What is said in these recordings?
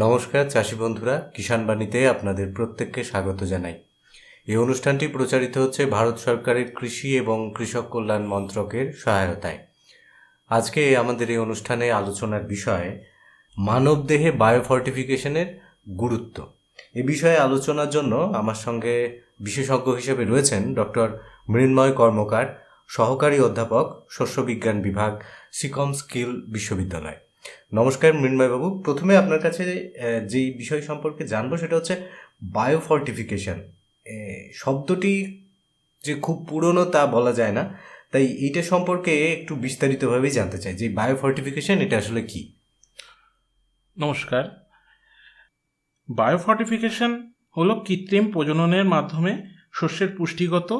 নমস্কার চাষি বন্ধুরা, কিষাণ বাণীতে আপনাদের প্রত্যেককে স্বাগত জানাই। এই অনুষ্ঠানটি প্রচারিত হচ্ছে ভারত সরকারের কৃষি এবং কৃষক কল্যাণ মন্ত্রকের সহায়তায়। আজকে আমাদের এই অনুষ্ঠানে আলোচনার বিষয় মানবদেহে বায়োফর্টিফিকেশনের গুরুত্ব। এ বিষয়ে আলোচনার জন্য আমার সঙ্গে বিশেষজ্ঞ হিসেবে রয়েছেন ডক্টর মৃন্ময় কর্মকার, সহকারী অধ্যাপক, শস্যবিজ্ঞান বিভাগ, সিকম স্কিল বিশ্ববিদ্যালয়। নমস্কার মৃন্ময়বাবু, প্রথমে আপনার কাছে যেই বিষয় সম্পর্কে জানবো সেটা হচ্ছে বায়োফর্টিফিকেশন। শব্দটি যে খুব পুরনো তা বলা যায় না, তাই এইটা সম্পর্কে একটু বিস্তারিতভাবেই জানতে চাই যে বায়োফর্টিফিকেশন এটা আসলে কি। নমস্কার। বায়োফর্টিফিকেশন হলো কৃত্রিম প্রজননের মাধ্যমে শস্যের পুষ্টিগত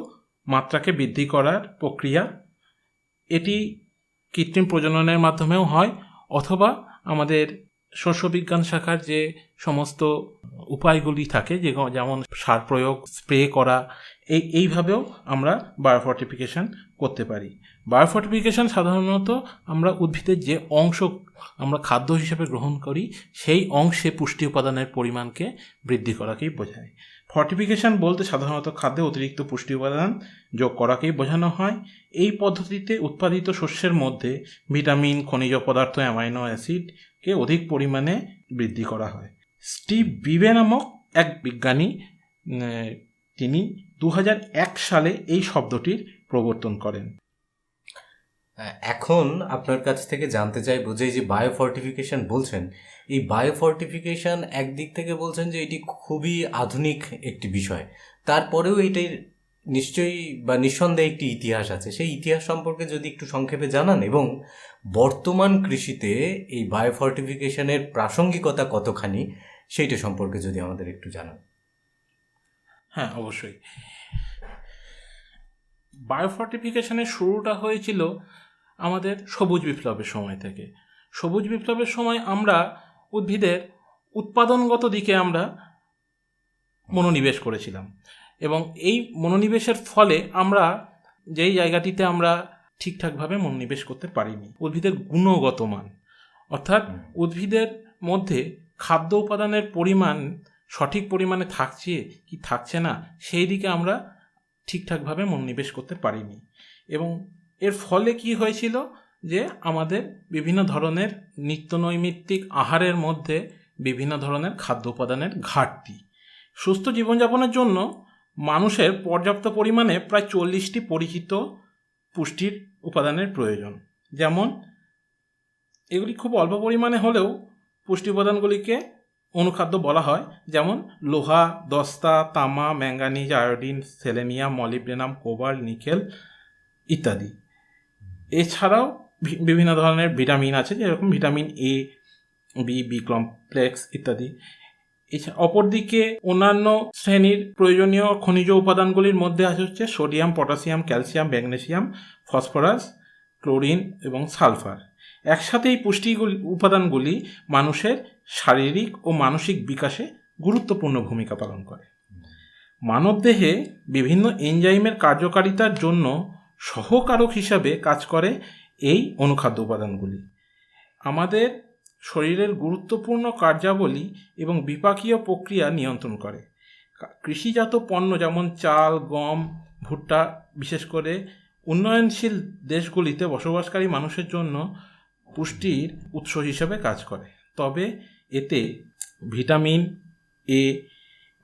মাত্রাকে বৃদ্ধি করার প্রক্রিয়া। এটি কৃত্রিম প্রজননের মাধ্যমেও হয়, অথবা আমাদের শস্যবিজ্ঞান শাখার যে সমস্ত উপায়গুলি থাকে, যেমন সার প্রয়োগ, স্প্রে করা, এইভাবেও আমরা বায়োফর্টিফিকেশন করতে পারি। বায়োফর্টিফিকেশন সাধারণত আমরা উদ্ভিদের যে অংশ আমরা খাদ্য হিসেবে গ্রহণ করি সেই অংশে পুষ্টি উপাদানের পরিমাণকে বৃদ্ধি করাকেই বোঝায়। ফর্টিফিকেশন বলতে সাধারণত খাদ্যে অতিরিক্ত পুষ্টি উপাদান যোগ করাকেই বোঝানো হয়। এই পদ্ধতিতে উৎপাদিত শস্যের মধ্যে ভিটামিন, খনিজ পদার্থ, অ্যামাইনো অ্যাসিডকে অধিক পরিমাণে বৃদ্ধি করা হয়। স্টিভ বিবে নামক এক বিজ্ঞানী তিনি 2001 সালে এই শব্দটির প্রবর্তন করেন। এখন আপনার কাছ থেকে জানতে চাই, বুঝে যে বায়োফর্টিফিকেশন বলছেন, এই বায়োফর্টিফিকেশন একদিক থেকে বলছেন যে এটি খুবই আধুনিক একটি বিষয়, তারপরেও এটির নিশ্চয়ই বা নিঃসন্দেহে একটি ইতিহাস আছে। সেই ইতিহাস সম্পর্কে যদি একটু সংক্ষেপে জানান, এবং বর্তমান কৃষিতে এই বায়োফর্টিফিকেশনের প্রাসঙ্গিকতা কতখানি সেইটা সম্পর্কে যদি আমাদের একটু জানান। হ্যাঁ, অবশ্যই। বায়োফর্টিফিকেশনের শুরুটা হয়েছিল আমাদের সবুজ বিপ্লবের সময় থেকে। সবুজ বিপ্লবের সময় আমরা উদ্ভিদের উৎপাদনগত দিকে আমরা মনোনিবেশ করেছিলাম, এবং এই মনোনিবেশের ফলে আমরা যেই জায়গাটিতে আমরা ঠিকঠাকভাবে মনোনিবেশ করতে পারিনি, উদ্ভিদের গুণগত মান, অর্থাৎ উদ্ভিদের মধ্যে খাদ্য উপাদানের পরিমাণ সঠিক পরিমাণে থাকছে কি থাকছে না, সেই দিকে আমরা ঠিকঠাকভাবে মনোনিবেশ করতে পারিনি। এবং এর ফলে কি হয়েছিল যে আমাদের বিভিন্ন ধরনের নিত্যনৈমিত্তিক আহারের মধ্যে বিভিন্ন ধরনের খাদ্য উপাদানের ঘাটতি। সুস্থ জীবনযাপনের জন্য মানুষের পর্যাপ্ত পরিমাণে প্রায় 40টি পরিচিত পুষ্টির উপাদানের প্রয়োজন। যেমন এগুলি খুব অল্প পরিমাণে হলেও পুষ্টি উপাদানগুলিকে অনুখাদ্য বলা হয়, যেমন লোহা, দস্তা, তামা, manganese, iodine, selenium, molybdenum, cobalt, nickel ইত্যাদি। এছাড়াও বিভিন্ন ধরনের ভিটামিন আছে, যেরকম ভিটামিন এ, বি কমপ্লেক্স ইত্যাদি। অপরদিকে অন্যান্য শ্রেণীর প্রয়োজনীয় খনিজ উপাদানগুলির মধ্যে হচ্ছে sodium, potassium, calcium, magnesium, phosphorus, chlorine এবং সালফার। একসাথে এই পুষ্টি উপাদানগুলি মানুষের শারীরিক ও মানসিক বিকাশে গুরুত্বপূর্ণ ভূমিকা পালন করে। মানবদেহে বিভিন্ন এনজাইমের কার্যকারিতার জন্য সহকারক হিসাবে কাজ করে এই অনুখাদ্য উপাদানগুলি। আমাদের শরীরের গুরুত্বপূর্ণ কার্যাবলী এবং বিপাকীয় প্রক্রিয়া নিয়ন্ত্রণ করে। কৃষিজাত পণ্য যেমন চাল, গম, ভুট্টা বিশেষ করে উন্নয়নশীল দেশগুলিতে বসবাসকারী মানুষের জন্য পুষ্টির উৎস হিসেবে কাজ করে। তবে এতে vitamin A,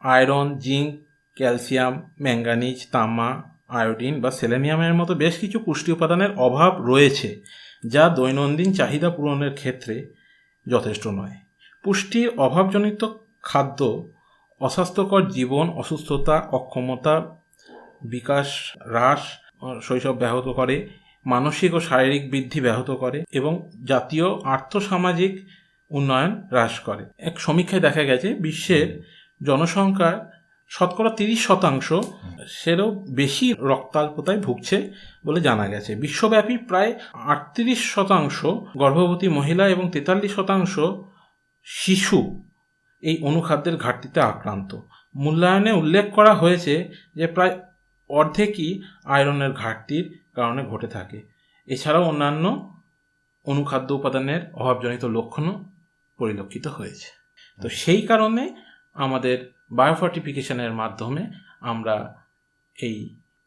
iron, zinc, calcium, manganese, তামা, আয়োডিন বা সেলেনিয়ামের মতো বেশ কিছু পুষ্টি উপাদানের অভাব রয়েছে, যা দৈনন্দিন চাহিদা পূরণের ক্ষেত্রে যথেষ্ট নয়। পুষ্টির অভাবজনিত খাদ্য অস্বাস্থ্যকর জীবন, অসুস্থতা, অক্ষমতা, বিকাশ হ্রাস, শৈশব ব্যাহত করে, মানসিক ও শারীরিক বৃদ্ধি ব্যাহত করে এবং জাতীয় আর্থসামাজিক উন্নয়ন হ্রাস করে। এক সমীক্ষায় দেখা গেছে বিশ্বের জনসংখ্যার শতকরা 30% সেরও বেশি রক্তাল্পতায় ভুগছে বলে জানা গেছে। বিশ্বব্যাপী প্রায় 38% গর্ভবতী মহিলা এবং 43% শিশু এই অনুখাদ্যের ঘাটতিতে আক্রান্ত। মূল্যায়নে উল্লেখ করা হয়েছে যে প্রায় অর্ধেকই আয়রনের ঘাটতির কারণে ঘটে থাকে। এছাড়াও অন্যান্য অনুখাদ্য উপাদানের অভাবজনিত লক্ষণও পরিলক্ষিত হয়েছে। তো সেই কারণে আমাদের বায়োফর্টিফিকেশনের মাধ্যমে আমরা এই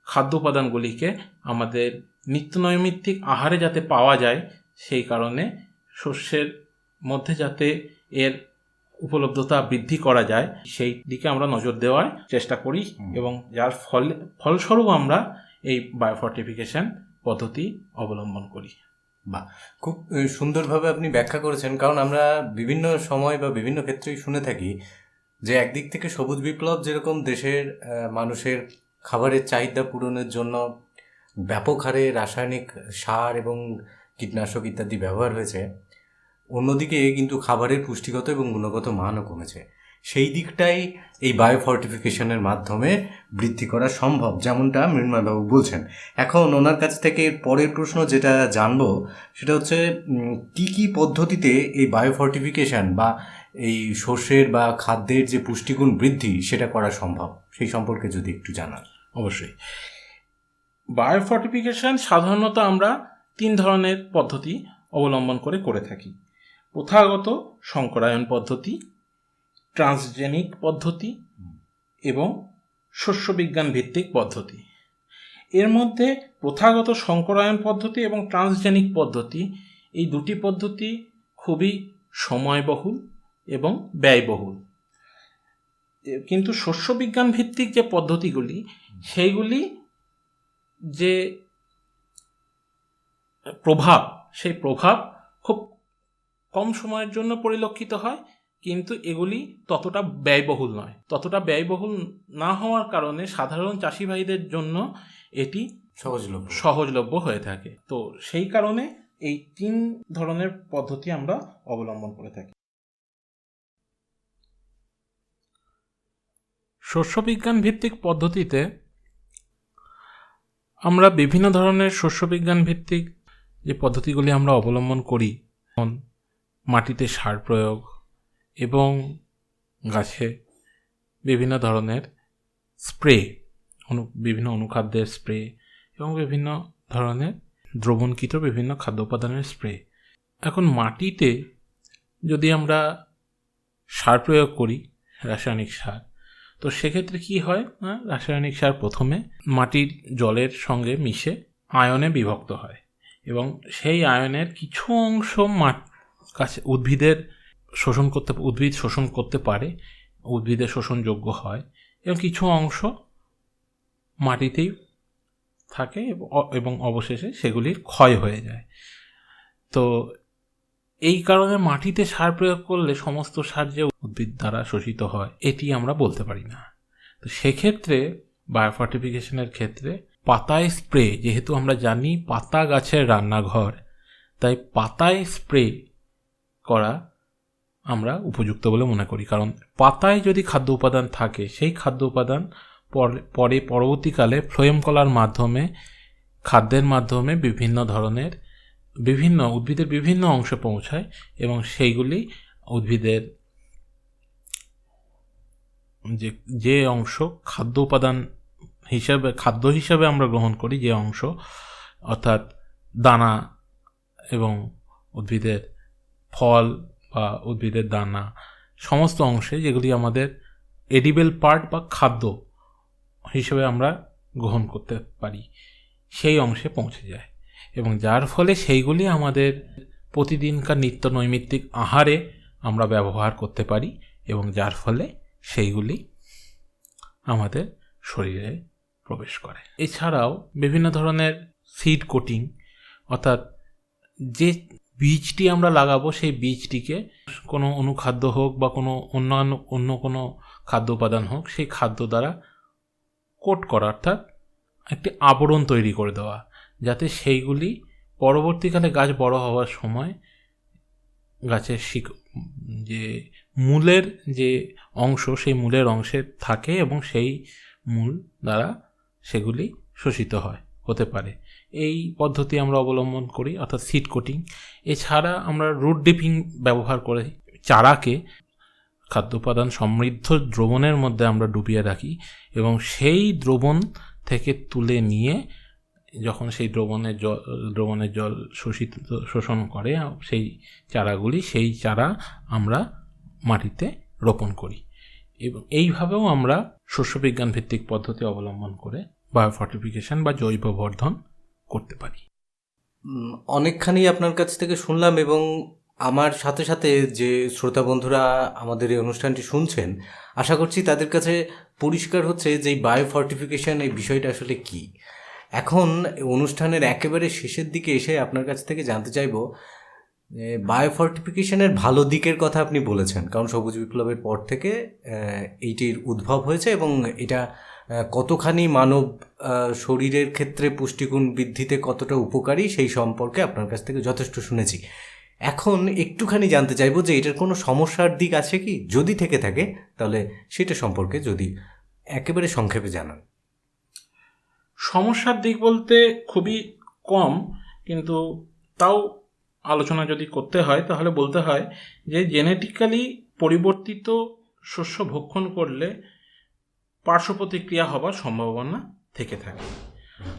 খাদ্য উপাদানগুলিকে আমাদের নিত্যনৈমিত্তিক আহারে যাতে পাওয়া যায়, সেই কারণে শস্যের মধ্যে যাতে এর উপলব্ধতা বৃদ্ধি করা যায় সেই দিকে আমরা নজর দেওয়ার চেষ্টা করি এবং যার ফলস্বরূপ আমরা এই বায়োফর্টিফিকেশন পদ্ধতি অবলম্বন করি। বা খুব সুন্দরভাবে আপনি ব্যাখ্যা করেছেন, কারণ আমরা বিভিন্ন সময় বা বিভিন্ন ক্ষেত্রেই শুনে থাকি যে একদিক থেকে সবুজ বিপ্লব যেরকম দেশের মানুষের খাবারের চাহিদা পূরণের জন্য ব্যাপক হারে রাসায়নিক সার এবং কীটনাশক ইত্যাদি ব্যবহার হয়েছে, অন্যদিকে কিন্তু খাবারের পুষ্টিগত এবং গুণগত মানও কমেছে। সেই দিকটাই এই বায়োফর্টিফিকেশনের মাধ্যমে বৃদ্ধি করা সম্ভব, যেমনটা মৃন্ময়বাবু বলছেন। এখন ওনার কাছ থেকে পরের প্রশ্ন যেটা জানবো সেটা হচ্ছে কি কি পদ্ধতিতে এই বায়োফর্টিফিকেশন বা এই শস্যের বা খাদ্যের যে পুষ্টিগুণ বৃদ্ধি সেটা করা সম্ভব, সেই সম্পর্কে যদি একটু জানান। অবশ্যই। বায়োফর্টিফিকেশন সাধারণত আমরা 3 ধরনের পদ্ধতি অবলম্বন করে থাকি। প্রথাগত সংকরায়ন পদ্ধতি, ট্রান্সজেনিক পদ্ধতি এবং শস্যবিজ্ঞান ভিত্তিক পদ্ধতি। এর মধ্যে প্রথাগত সংকরায়ন পদ্ধতি এবং ট্রান্সজেনিক পদ্ধতি, এই দুটি পদ্ধতি খুবই সময়বহুল এবং ব্যয়বহুল। কিন্তু শস্যবিজ্ঞান ভিত্তিক যে পদ্ধতিগুলি, সেইগুলি যে প্রভাব, সেই প্রভাব খুব কম সময়ের জন্য পরিলক্ষিত হয়, কিন্তু এগুলি ততটা ব্যয়বহুল নয়। ততটা ব্যয়বহুল না হওয়ার কারণে সাধারণ চাষি ভাইদের জন্য এটি সহজলভ্য হয়ে থাকে। তো সেই কারণে এই 3 ধরনের পদ্ধতি আমরা অবলম্বন করে থাকি। শস্যবিজ্ঞান ভিত্তিক পদ্ধতিতে আমরা বিভিন্ন ধরনের শস্যবিজ্ঞান ভিত্তিক যে পদ্ধতিগুলি আমরা অবলম্বন করি, যেমন মাটিতে সার প্রয়োগ এবং গাছে বিভিন্ন ধরনের স্প্রে, বিভিন্ন অনুখাদ্যের স্প্রে এবং বিভিন্ন ধরনের দ্রবণকৃত বিভিন্ন খাদ্য উপাদানের স্প্রে। এখন মাটিতে যদি আমরা সার প্রয়োগ করি, রাসায়নিক সার, তো সেক্ষেত্রে কি হয় না, রাসায়নিক সার প্রথমে মাটির জলের সঙ্গে মিশে আয়নে বিভক্ত হয় এবং সেই আয়নের কিছু অংশ কাছে উদ্ভিদ শোষণ করতে পারে, উদ্ভিদের শোষণযোগ্য হয়, এবং কিছু অংশ মাটিতেই থাকে এবং অবশেষে সেগুলির ক্ষয় হয়ে যায়। তো এই কারণে মাটিতে সার প্রয়োগ করলে সমস্ত সার যে উদ্ভিদ দ্বারা শোষিত হয় এটি আমরা বলতে পারি না। তো সেক্ষেত্রে বায়োফর্টিফিকেশনের ক্ষেত্রে পাতায় স্প্রে, যেহেতু আমরা জানি পাতা গাছের রান্নাঘর, তাই পাতায় স্প্রে করা আমরা উপযুক্ত বলে মনে করি। কারণ পাতায় যদি খাদ্য উপাদান থাকে, সেই খাদ্য উপাদান পরবর্তীকালে ফ্লোয়েম কলার মাধ্যমে খাদ্যের মাধ্যমে উদ্ভিদের বিভিন্ন অংশে পৌঁছায় এবং সেইগুলি উদ্ভিদের যে অংশ খাদ্য উপাদান খাদ্য হিসাবে আমরা গ্রহণ করি, যে অংশ অর্থাৎ দানা এবং উদ্ভিদের ফল বা উদ্ভিদের দানা সমস্ত অংশে, যেগুলি আমাদের এডিবল পার্ট বা খাদ্য হিসেবে আমরা গ্রহণ করতে পারি, সেই অংশে পৌঁছে যায় এবং যার ফলে সেইগুলি আমাদের প্রতিদিনকার নিত্য নৈমিত্তিক আহারে আমরা ব্যবহার করতে পারি এবং যার ফলে সেইগুলি আমাদের শরীরে প্রবেশ করে। এছাড়াও বিভিন্ন ধরনের সিড কোটিং, অর্থাৎ যে বীজটি আমরা লাগাবো সেই বীজটিকে কোনো অনুখাদ্য হোক বা কোনো অন্য কোনো খাদ্য উপাদান হোক, সেই খাদ্য দ্বারা কোট করা, অর্থাৎ একটি আবরণ তৈরি করে দেওয়া, যাতে সেইগুলি পরবর্তীকালে গাছ বড় হওয়ার সময় গাছের যে মূলের যে অংশ, সেই মূলের অংশে থাকে এবং সেই মূল দ্বারা সেগুলি শোষিত হতে পারে। এই পদ্ধতি আমরা অবলম্বন করি, অর্থাৎ সিড কোটিং। এছাড়া আমরা রুট ডিপিং ব্যবহার করে চারাকে খাদ্য উপাদান সমৃদ্ধ দ্রবণের মধ্যে আমরা ডুবিয়ে রাখি এবং সেই দ্রবণ থেকে তুলে নিয়ে যখন সেই দ্রবণের জল শোষণ করে সেই চারা আমরা মাটিতে রোপণ করি। এবং এইভাবেও আমরা শস্যবিজ্ঞান ভিত্তিক পদ্ধতি অবলম্বন করে বায়োফর্টিফিকেশন বা জৈব বর্ধন করতে পারি। অনেকখানি আপনার কাছ থেকে শুনলাম, এবং আমার সাথে সাথে যে শ্রোতা বন্ধুরা আমাদের এই অনুষ্ঠানটি শুনছেন, আশা করছি তাদের কাছে পরিষ্কার হচ্ছে যে এই বায়োফর্টিফিকেশন এই বিষয়টা আসলে কি। এখন অনুষ্ঠানের একেবারে শেষের দিকে এসে আপনার কাছ থেকে জানতে চাইবো, বায়োফর্টিফিকেশনের ভালো দিকের কথা আপনি বলেছেন, কারণ সবুজ বিপ্লবের পর থেকে এইটির উদ্ভব হয়েছে এবং এটা কতখানি মানব শরীরের ক্ষেত্রে পুষ্টিগুণ বৃদ্ধিতে কতটা উপকারী সেই সম্পর্কে আপনার কাছ থেকে যথেষ্ট শুনেছি। এখন একটুখানি জানতে চাইবো যে এটার কোনো সমস্যার দিক আছে কি, যদি থেকে থাকে তাহলে সেটা সম্পর্কে যদি একেবারে সংক্ষেপে জানান। সমস্যার দিক বলতে খুবই কম, কিন্তু তাও আলোচনা যদি করতে হয় তাহলে বলতে হয় যে জেনেটিক্যালি পরিবর্তিত শস্য ভক্ষণ করলে পার্শ্ব প্রতিক্রিয়া হবার সম্ভাবনা থেকে থাকে।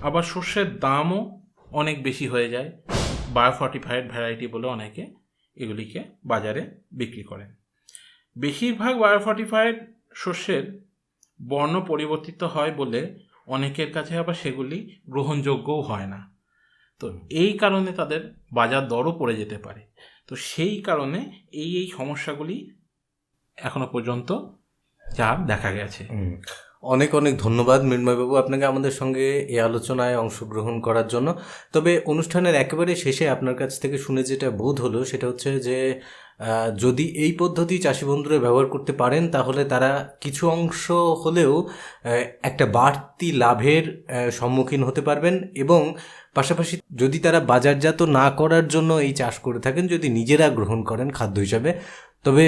আবার শস্যের দামও অনেক বেশি হয়ে যায়। বায়োফর্টিফাইড ভ্যারাইটি বলে অনেকে এগুলিকে বাজারে বিক্রি করেন। বেশিরভাগ বায়োফর্টিফাইড শস্যের বর্ণ পরিবর্তিত হয় বলে অনেকের কাছে আবার সেগুলি গ্রহণযোগ্যও হয় না। তো এই কারণে তাদের বাজার দরও পড়ে যেতে পারে। তো সেই কারণে এই সমস্যাগুলি এখনো পর্যন্ত যা দেখা গেছে। অনেক অনেক ধন্যবাদ মৃন্ময়বাবু আপনাকে আমাদের সঙ্গে এই আলোচনায় অংশগ্রহণ করার জন্য। তবে অনুষ্ঠানের একেবারে শেষে আপনার কাছ থেকে শুনে যেটা বোধ হলো সেটা হচ্ছে যে যদি এই পদ্ধতি চাষি বন্ধুরা ব্যবহার করতে পারেন তাহলে তারা কিছু অংশ হলেও একটা বাড়তি লাভের সম্মুখীন হতে পারবেন, এবং পাশাপাশি যদি তারা বাজারজাত না করার জন্য এই চাষ করে থাকেন, যদি নিজেরা গ্রহণ করেন খাদ্য হিসাবে, তবে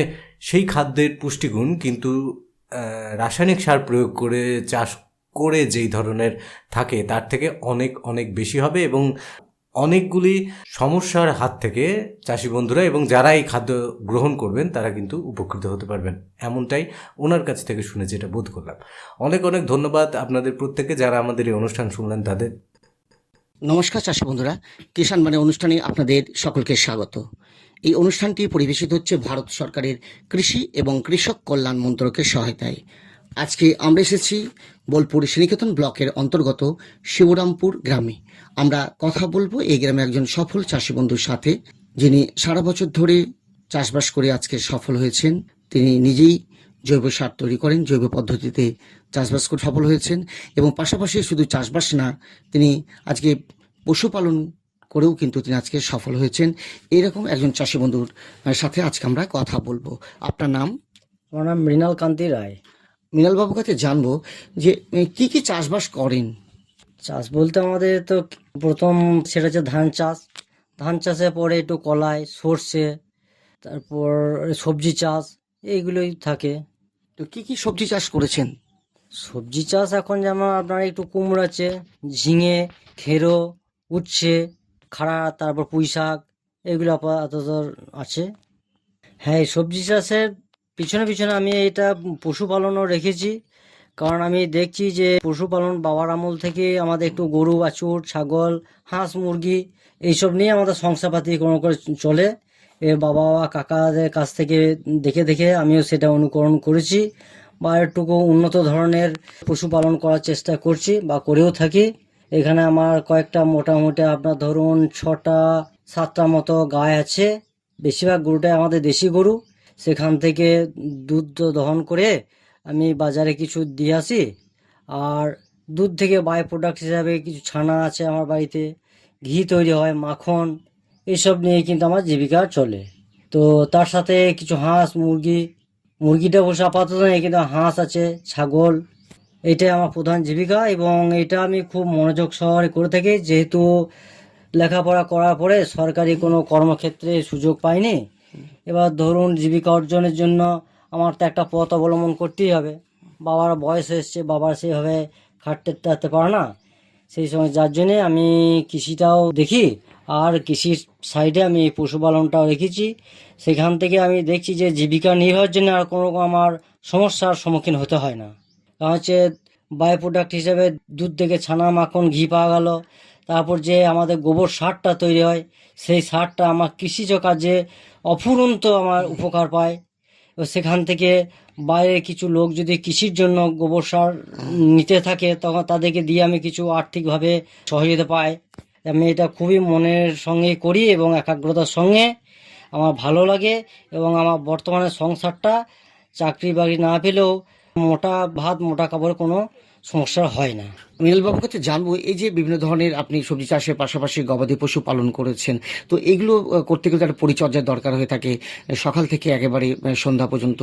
সেই খাদ্যের পুষ্টিগুণ কিন্তু রাসায়নিক সার প্রয়োগ করে চাষ করে যেই ধরনের থাকে তার থেকে অনেক অনেক বেশি হবে, এবং অনেকগুলি সমস্যার হাত থেকে চাষি বন্ধুরা এবং যারা এই খাদ্য গ্রহণ করবেন তারা কিন্তু উপকৃত হতে পারবেন, এমনটাই ওনার কাছ থেকে শুনে যেটা বোধ করলাম। অনেক অনেক ধন্যবাদ আপনাদের প্রত্যেকে যারা আমাদের এই অনুষ্ঠান শুনলেন তাদের। নমস্কার চাষি বন্ধুরা, কিষাণ বাণী অনুষ্ঠানে আপনাদের সকলকে স্বাগত। এই অনুষ্ঠানটি পরিবেশিত হচ্ছে ভারত সরকারের কৃষি এবং কৃষক কল্যাণ মন্ত্রকের সহায়তায়। আজকে আমরা এসেছি বোলপুর শ্রীনিকেতন ব্লকের অন্তর্গত শিবরামপুর গ্রামে। আমরা কথা বলবো এই গ্রামে একজন সফল চাষি বন্ধুর সাথে, যিনি সারা বছর ধরে চাষবাস করে আজকে সফল হয়েছেন। তিনি নিজেই জৈব সার তৈরি করেন, জৈব পদ্ধতিতে চাষবাস করে সফল হয়েছেন, এবং পাশাপাশি শুধু চাষবাস না, তিনি আজকে পশুপালন করেও কিন্তু তিনি আজকে সফল হয়েছেন। এরকম একজন চাষি বন্ধুর সাথে আজকে আমরা কথা বলবো। আপনার নাম? আমার নাম মৃণাল কান্তি রায়। মৃণাল বাবুর কাছে জানবো যে কি কি চাষবাস করেন। চাষ বলতে আমাদের তো প্রথম সেটা হচ্ছে ধান চাষ। ধান চাষের পরে একটু কলাই, সর্ষে, তারপর সবজি চাষ, এইগুলোই থাকে। তো কি কি সবজি চাষ করেছেন? সবজি চাষ এখন যেমন আপনার একটু কুমড়ো আছে, ঝিঙে, খেরো, উচ্ছে, খাড়া, তারপর পুঁই শাক, এগুলো আপাতত আছে। হ্যাঁ, এই সবজি চাষের পিছনে পিছনে আমি এটা পশুপালনও রেখেছি, কারণ আমি দেখছি যে পশুপালন বাবার আমল থেকে আমাদের একটু গরু, বাছুর, ছাগল, হাঁস, মুরগি এইসব নিয়ে আমাদের সংসারপাতি কোনো করে চলে। বাবা কাকাদের কাছ থেকে দেখে দেখে আমিও সেটা অনুকরণ করেছি, বা একটুকু উন্নত ধরনের পশুপালন করার চেষ্টা করছি বা করেও থাকি। এখানে আমার কয়েকটা মোটামুটি আপনার ধরুন 6টা-7টা মতো গাই আছে। বেশিরভাগ গরুটাই আমাদের দেশি গরু। সেখান থেকে দুধ দহন করে আমি বাজারে কিছু দিয়ে আসি, আর দুধ থেকে বাই প্রোডাক্ট হিসাবে কিছু ছানা আছে আমার বাড়িতে, ঘি তৈরি হয়, মাখন, এসব নিয়ে কিন্তু আমার জীবিকা চলে। তো তার সাথে কিছু হাঁস, মুরগিটা অবশ্য আপাতত নেই, কিন্তু হাঁস আছে, ছাগল, এটাই আমার প্রধান জীবিকা। এবং এটা আমি খুব মনোযোগ সহকারে করে থাকি, যেহেতু লেখাপড়া করার পরে সরকারি কোনো কর্মক্ষেত্রে সুযোগ পাইনি। এবার ধরুন জীবিকা অর্জনের জন্য আমার তো একটা পথ অবলম্বন করতেই হবে। বাবার বয়স এসছে, বাবার সেইভাবে খাটতে টাটতে পারে না, সেই সময় যার জন্যে আমি কৃষিটাও দেখি, আর কৃষির সাইডে আমি পশুপালনটাও রেখেছি। সেখান থেকে আমি দেখছি যে জীবিকা নির্বাহের জন্য আর কোনো আমার সমস্যার সম্মুখীন হতে হয় না। কারণ হচ্ছে বাই প্রোডাক্ট হিসেবে দুধ থেকে ছানা, মাখন, ঘি পাওয়া গেল। তারপর যে আমাদের গোবর সারটা তৈরি হয়, সেই সারটা আমার কৃষিজ কাজে অফুরন্ত আমার উপকার পায়। তো সেখান থেকে বাইরে কিছু লোক যদি কৃষির জন্য গোবর সার নিতে থাকে তখন তাদেরকে দিয়ে আমি কিছু আর্থিকভাবে সহযোগিতা পাই। আমি এটা খুবই মনের সঙ্গে করি এবং একাগ্রতার সঙ্গে আমার ভালো লাগে এবং আমার বর্তমানে সংসারটা চাকরি বাকরি না পেলেও মোটা ভাত মোটা কাপড় কোনো সমস্যা হয় না। মৃণালবাবুর কাছে জানবো, এই যে বিভিন্ন ধরনের আপনি সবজি চাষের পাশাপাশি গবাদি পশু পালন করেছেন, তো এগুলো করতে গেলে একটা পরিচর্যার দরকার হয়ে থাকে, সকাল থেকে একেবারে সন্ধ্যা পর্যন্ত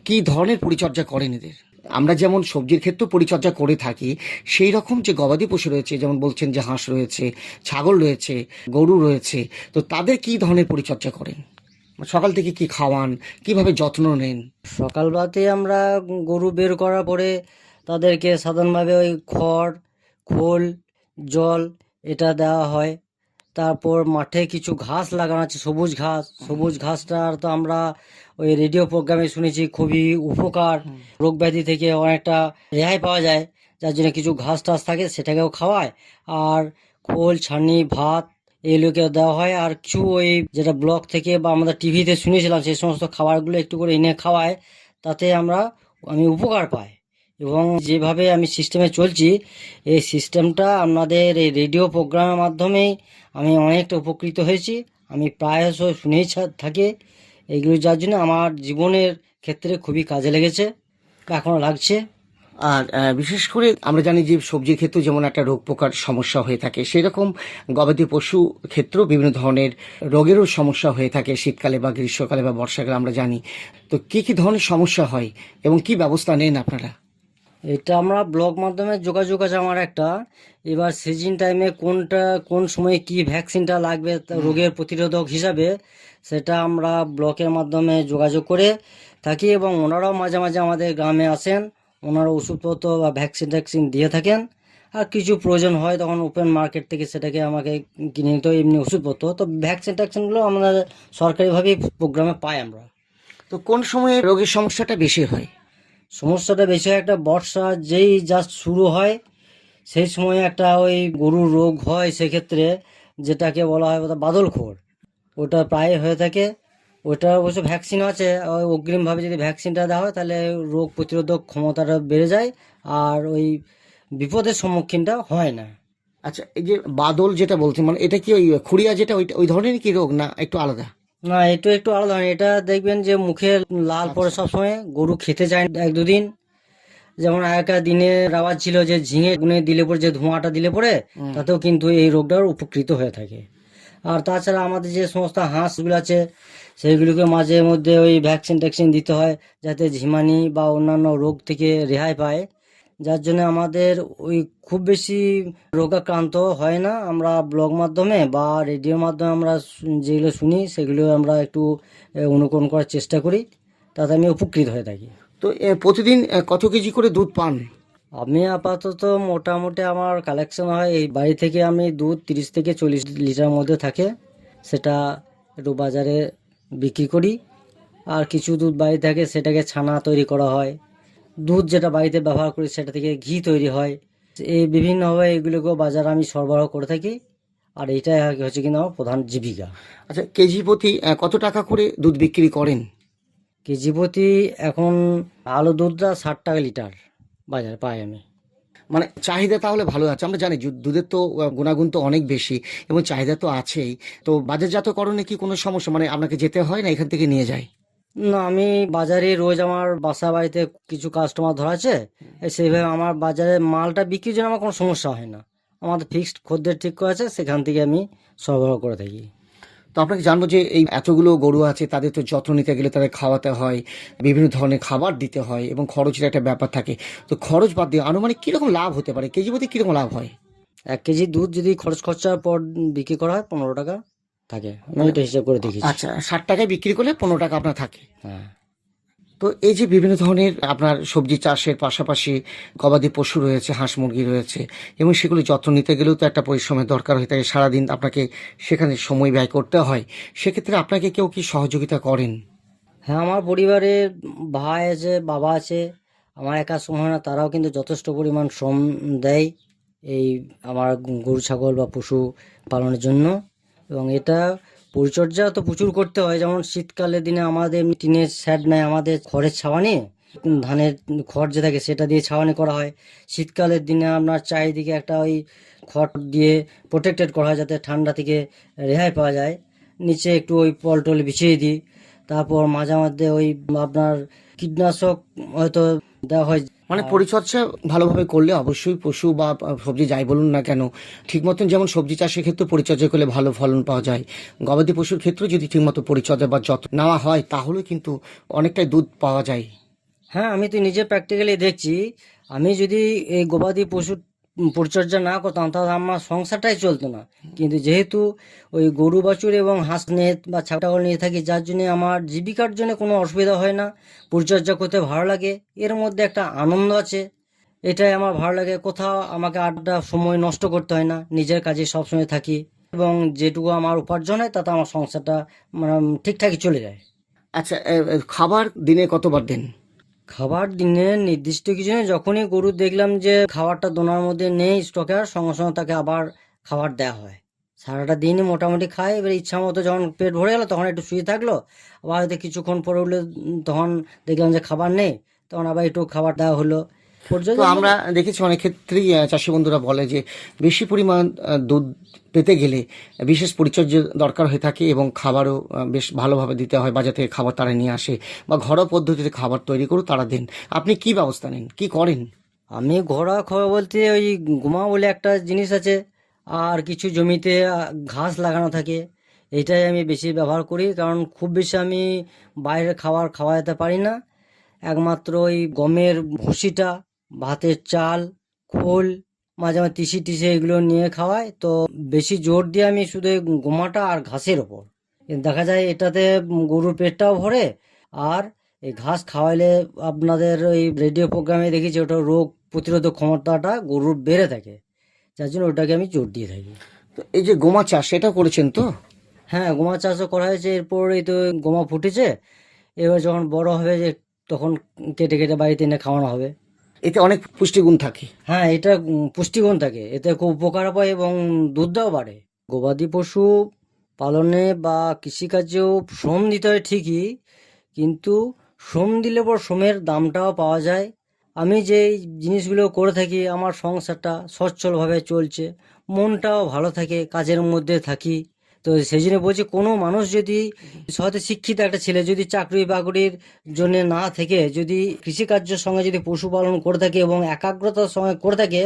কি ধরনের পরিচর্যা করেন এদের? আমরা যেমন সবজির ক্ষেত্রেও পরিচর্যা করে থাকি, সেই রকম যে গবাদি পশু রয়েছে, যেমন বলছেন যে হাঁস রয়েছে, ছাগল রয়েছে, গরু রয়েছে, তো তাদের কি ধরনের পরিচর্যা করেন? সকাল থেকে কি খাওয়ান, কিভাবে যত্ন নেন? সকালবেলাতে আমরা গরু বের করার পরে তাদেরকে সাধারণভাবে ওই খড়, খোল, জল এটা দেওয়া হয়। তারপর মাঠে কিছু ঘাস লাগানো আছে, সবুজ ঘাস। সবুজ ঘাসটার তো আমরা ওই রেডিও প্রোগ্রামে শুনেছি খুবই উপকার, রোগ ব্যাধি থেকে অনেকটা রেহাই পাওয়া যায়। যার জন্য কিছু ঘাস টাস থাকে সেটাকেও খাওয়ায়, আর খোল, ছানি, ভাত এগুলোকেও দেওয়া হয়। আর কিছু ওই যেটা ব্লক থেকে বা আমাদের টিভিতে শুনেছিলাম সেই সমস্ত খাবারগুলো একটু করে এনে খাওয়ায়, তাতে আমি উপকার পাই। এবং যেভাবে আমি সিস্টেমে চলছি, এই সিস্টেমটা আপনাদের এই রেডিও প্রোগ্রামের মাধ্যমেই আমি অনেকটা উপকৃত হয়েছি। আমি প্রায়শ শুনেই থাকি এইগুলো, যার জন্য আমার জীবনের ক্ষেত্রে খুবই কাজে লেগেছে, এখনও লাগছে। আর বিশেষ করে আমরা জানি যে সবজির ক্ষেত্রেও যেমন একটা রোগ পোকার সমস্যা হয়ে থাকে, সেই রকম গবাদি পশু ক্ষেত্রেও বিভিন্ন ধরনের রোগেরও সমস্যা হয়ে থাকে শীতকালে বা গ্রীষ্মকালে বা বর্ষাকালে আমরা জানি। তো কি কি ধরনের সমস্যা হয় এবং কি ব্যবস্থা নেন আপনারা? এটা আমরা ব্লক মাধ্যমে যোগাযোগ আছে আমার একটা। এবার সিজন টাইমে কোন সময়ে কি ভ্যাকসিনটা লাগবে রোগের প্রতিরোধক হিসাবে, সেটা আমরা ব্লকের মাধ্যমে যোগাযোগ করে থাকি এবং ওনারাও মাঝে মাঝে আমাদের গ্রামে আসেন, ওনারা ওষুধপত্র বা ভ্যাকসিন দিয়ে থাকেন। আর কিছু প্রয়োজন হয় তখন ওপেন মার্কেট থেকে সেটাকে আমাকে কিনে নিতে হয়, এমনি ওষুধপত্র। তো ভ্যাকসিনগুলো আমরা সরকারিভাবেই প্রোগ্রামে পাই আমরা। তো কোন সময়ে রোগের সমস্যাটা বেশি হয়? সমস্যাটা বেশি হয় একটা বর্ষা যেই জাস্ট শুরু হয় সেই সময় একটা ওই গরুর রোগ হয়, সেক্ষেত্রে যেটাকে বলা হয় বাদলখোর, ওটা প্রায় হয়ে থাকে। ওটা অবশ্য ভ্যাকসিন আছে, ওই অগ্রিমভাবে যদি ভ্যাকসিনটা দেওয়া হয় তাহলে রোগ প্রতিরোধক ক্ষমতাটা বেড়ে যায় আর ওই বিপদের সম্মুখীনটা হয় না। আচ্ছা, এই যে বাদল যেটা বলছেন, মানে এটা কি ওই খুরিয়া যেটা ওই ধরনের কি রোগ, না একটু আলাদা? না, একটু আলাদা হয়। এটা দেখবেন যে মুখে লাল পড়ে সবসময়, গরু খেতে চায় না এক দুদিন। যেমন আগেকার দিনে আওয়াজ ছিল যে ঝিঙে গুনে দিলে পরে, যে ধোঁয়াটা দিলে পরে, তাতেও কিন্তু এই রোগটার উপকৃত হয়ে থাকে। আর তাছাড়া আমাদের যে সমস্ত হাঁসগুলো আছে সেইগুলোকে মাঝে মধ্যে ওই ভ্যাকসিন দিতে হয়, যাতে ঝিমানি বা অন্যান্য রোগ থেকে রেহাই পায়। যার জন্য আমাদের ওই খুব বেশি রোগাক্রান্ত হয় না। আমরা ব্লগ মাধ্যমে বা রেডিওর মাধ্যমে আমরা যেগুলো শুনি সেগুলো আমরা একটু অনুকরণ করার চেষ্টা করি, তাতে আমি উপকৃত হয়ে থাকি। তো প্রতিদিন কত কেজি করে দুধ পান? আমি আপাতত মোটামুটি আমার কালেকশন হয় এই বাড়ি থেকে, আমি দুধ 30 থেকে 40 লিটার মধ্যে থাকে, সেটা একটু বাজারে বিক্রি করি। আর কিছু দুধ বাড়ি থাকে সেটাকে ছানা তৈরি করা হয়। দুধ যেটা বাড়িতে ব্যবহার করি সেটা থেকে ঘি তৈরি হয়। এই বিভিন্নভাবে এগুলোকেও বাজারে আমি সরবরাহ করে থাকি। আর এইটাই হচ্ছে কিনা আমার প্রধান জীবিকা। আচ্ছা, কেজি প্রতি কত টাকা করে দুধ বিক্রি করেন? কেজি প্রতি এখন ভালো দুধটা 60 টাকা লিটার বাজারে পাই আমি। মানে চাহিদা তাহলে ভালো আছে। আমরা জানি দুধের তো গুণাগুণ তো অনেক বেশি এবং চাহিদা তো আছেই। তো বাজারজাতকরণে কি কোনো সমস্যা, মানে আপনাকে যেতে হয় না এখান থেকে নিয়ে যায়? না, আমি বাজারে রোজ আমার বাসা বাড়িতে কিছু কাস্টমার ধরা আছে, সেইভাবে আমার বাজারে মালটা বিক্রির জন্য আমার কোনো সমস্যা হয় না। আমাদের ফিক্সড খদ্দের ঠিক করা আছে, সেখান থেকে আমি সরবরাহ করে থাকি। তো আপনাকে জানবো যে এই এতগুলো গরু আছে, তাদের তো যত্ন নিতে গেলে তাদের খাওয়াতে হয়, বিভিন্ন ধরনের খাবার দিতে হয় এবং খরচের একটা ব্যাপার থাকে। তো খরচ বাদ দিয়ে আনুমানিক কীরকম লাভ হতে পারে, কেজি প্রতি কীরকম লাভ হয়? 1 কেজি দুধ যদি খরচার পর বিক্রি করা হয় 15 টাকা থাকে, আমি এটা হিসাব করে দেখেছি। আচ্ছা, 60 টাকায় বিক্রি করলে 15 টাকা আপনার থাকে। হ্যাঁ। তো এই যে বিভিন্ন ধরনের আপনার সবজি চাষের পাশাপাশি গবাদি পশু রয়েছে, হাঁস মুরগি রয়েছে, এবং সেগুলো যত্ন নিতে গেলেও তো একটা পরিশ্রমের দরকার হয়ে থাকে, সারাদিন আপনাকে সেখানে সময় ব্যয় করতে হয়। সেক্ষেত্রে আপনাকে কেউ কি সহযোগিতা করেন? হ্যাঁ, আমার পরিবারের ভাই আছে, বাবা আছে, আমার একা সময় না, তারাও কিন্তু যথেষ্ট পরিমাণ শ্রম দেয় এই আমার গরু ছাগল বা পশু পালনের জন্য। এবং এটা পরিচর্যা তো প্রচুর করতে হয়, যেমন শীতকালের দিনে আমাদের টিনের শ্যাড নাই, আমাদের খড়ের ছাওয়ানি, ধানের খড় যে থাকে সেটা দিয়ে ছাওয়ানি করা হয়। শীতকালের দিনে আপনার চারিদিকে একটা ওই খড় দিয়ে প্রোটেক্টেড করা হয় যাতে ঠান্ডা থেকে রেহাই পাওয়া যায়। নিচে একটু ওই পলটল বিছিয়ে দিই। তারপর মাঝে মধ্যে ওই আপনার কীটনাশক হয়তো দেওয়া হয়। মানে পরিচর্যা ভালোভাবে করলে অবশ্যই পশু বা সবজি যাই বলুন না কেন ঠিক মতন, যেমন সবজি চাষের ক্ষেত্রে পরিচর্যা করলে ভালো ফলন পাওয়া যায়, গবাদি পশুর ক্ষেত্রে যদি ঠিকমতো পরিচর্যা বা যত্ন নেওয়া হয় তাহলে কিন্তু অনেকটাই দুধ পাওয়া যায়। হ্যাঁ, আমি তো নিজে প্র্যাকটিক্যালি দেখছি। আমি যদি এই গবাদি পশুর পরিচর্যা না করতাম তাহলে আমার সংসারটাই চলতো না। কিন্তু যেহেতু ওই গরু বাছুর এবং হাঁস নিয়ে বা ছাগল নিয়ে থাকি, যার জন্য আমার জীবিকার জন্য কোনো অসুবিধা হয় না। পরিচর্যা করতে ভালো লাগে, এর মধ্যে একটা আনন্দ আছে, এটাই আমার ভালো লাগে। কোথাও আমাকে আড্ডা সময় নষ্ট করতে হয় না, নিজের কাজে সবসময় থাকি এবং যেটুকু আমার উপার্জন হয় তাতে আমার সংসারটা মানে ঠিকঠাকই চলে যায়। আচ্ছা, খাবার দিনে কতবার দেন? খাবার দিনে নির্দিষ্ট কিছু নেই, যখনই গরু দেখলাম যে খাবারটা দোনার মধ্যে নেই স্টকে, আর সঙ্গে সঙ্গে তাকে আবার খাবার দেওয়া হয়। সারাটা দিনই মোটামুটি খায়, এবার ইচ্ছা মতো যখন পেট ভরে গেলো তখন একটু শুয়ে থাকলো, আবার হয়তো কিছুক্ষণ পরে উঠলে তখন দেখলাম যে খাবার নেই, তখন আবার একটু খাবার দেওয়া হলো। তো পর্যন্ত আমরা দেখেছি অনেক ক্ষেত্রেই চাষি বন্ধুরা বলে যে বেশি পরিমাণ দুধ পেতে গেলে বিশেষ পরিচর্যা দরকার হয়ে থাকে এবং খাবারও বেশ ভালোভাবে দিতে হয়। বাজার থেকে খাবার তারা নিয়ে আসে বা ঘরোয়া পদ্ধতিতে খাবার তৈরি করে তারা দেন। আপনি কি ব্যবস্থা নেন, কি করেন? আমি ঘোড়া খাওয়া বলতে ওই গুমা বলে একটা জিনিস আছে, আর কিছু জমিতে ঘাস লাগানো থাকে, এটাই আমি বেশি ব্যবহার করি। কারণ খুব বেশি আমি বাইরের খাবার খাওয়াতে পারি না। একমাত্র ওই গমের ভুসিটা, ভাতের চাল, খোল, মাঝে মাঝে তিসি টিসি এগুলো নিয়ে খাওয়াই। তো বেশি জোর দিয়ে আমি শুধু এই গোমাটা আর ঘাসের ওপর। কিন্তু দেখা যায় এটাতে গরুর পেটটাও ভরে, আর এই ঘাস খাওয়াইলে আপনাদের ওই রেডিও প্রোগ্রামে দেখেছি ওটা রোগ প্রতিরোধক ক্ষমতাটা গরুর বেড়ে থাকে, যার জন্য ওটাকে আমি জোর দিয়ে থাকি। তো এই যে গোমা চাষ সেটা করেছেন তো? হ্যাঁ, গোমা চাষও করা হয়েছে। এরপর এই তো গোমা ফুটেছে, এবার যখন বড় হবে যে তখন কেটে কেটে বাড়িতে এনে খাওয়ানো হবে। এতে অনেক পুষ্টিগুণ থাকে। হ্যাঁ, এটা পুষ্টিগুণ থাকে, এতে খুব উপকার পায় এবং দুধটাও বাড়ে। গবাদি পশু পালনে বা কৃষিকাজেও শ্রম দিতে হয় ঠিকই, কিন্তু শ্রম দিলে পর শ্রমের দামটাও পাওয়া যায়। আমি যে জিনিসগুলো করে থাকি আমার সংসারটা সচ্ছলভাবে চলছে, মনটাও ভালো থাকে, কাজের মধ্যে থাকি। তো সেই জন্য বলছি, কোনো মানুষ যদি হয়তো শিক্ষিত একটা ছেলে যদি চাকরি বাকরির জন্য না থেকে যদি কৃষিকার্যের সঙ্গে যদি পশুপালন করে থাকে এবং একাগ্রতার সঙ্গে করে থাকে,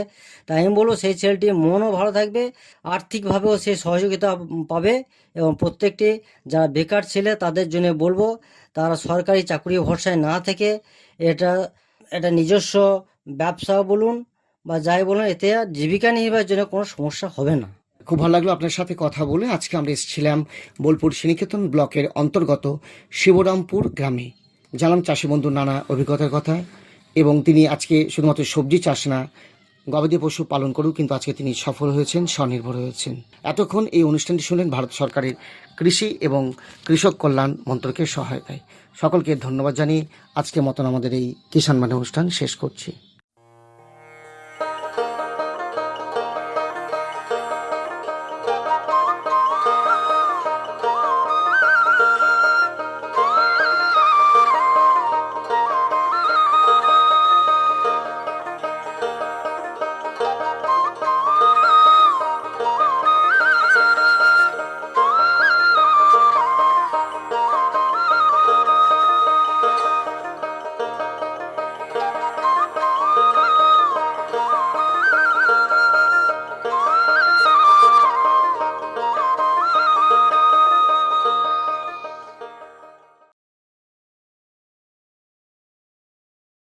তাই আমি বলবো সেই ছেলেটির মনও ভালো থাকবে, আর্থিকভাবেও সে সহযোগিতা পাবে। এবং প্রত্যেকটি যারা বেকার ছেলে তাদের জন্য বলবো, তারা সরকারি চাকরি ভরসায় না থেকে এটা এটা নিজস্ব ব্যবসা বলুন বা যাই বলুন, এতে আর জীবিকা নির্বাহের জন্য কোনো সমস্যা হবে না। খুব ভালো লাগলো আপনার সাথে কথা বলে। আজকে আমরা এসেছিলাম বোলপুর শ্রীনিকেতন ব্লকের অন্তর্গত শিবরামপুর গ্রামে। জানলাম চাষি বন্ধুর নানা অভিজ্ঞতার কথা, এবং তিনি আজকে শুধুমাত্র সবজি চাষ না গবাদি পশু পালন করেও কিন্তু আজকে তিনি সফল হয়েছেন, স্বনির্ভর হয়েছেন। এতক্ষণ এই অনুষ্ঠানটি শুনলেন ভারত সরকারের কৃষি এবং কৃষক কল্যাণ মন্ত্রকের সহায়তায়। সকলকে ধন্যবাদ জানিয়ে আজকের মতন আমাদের এই কিষাণ মানে অনুষ্ঠান শেষ করছি।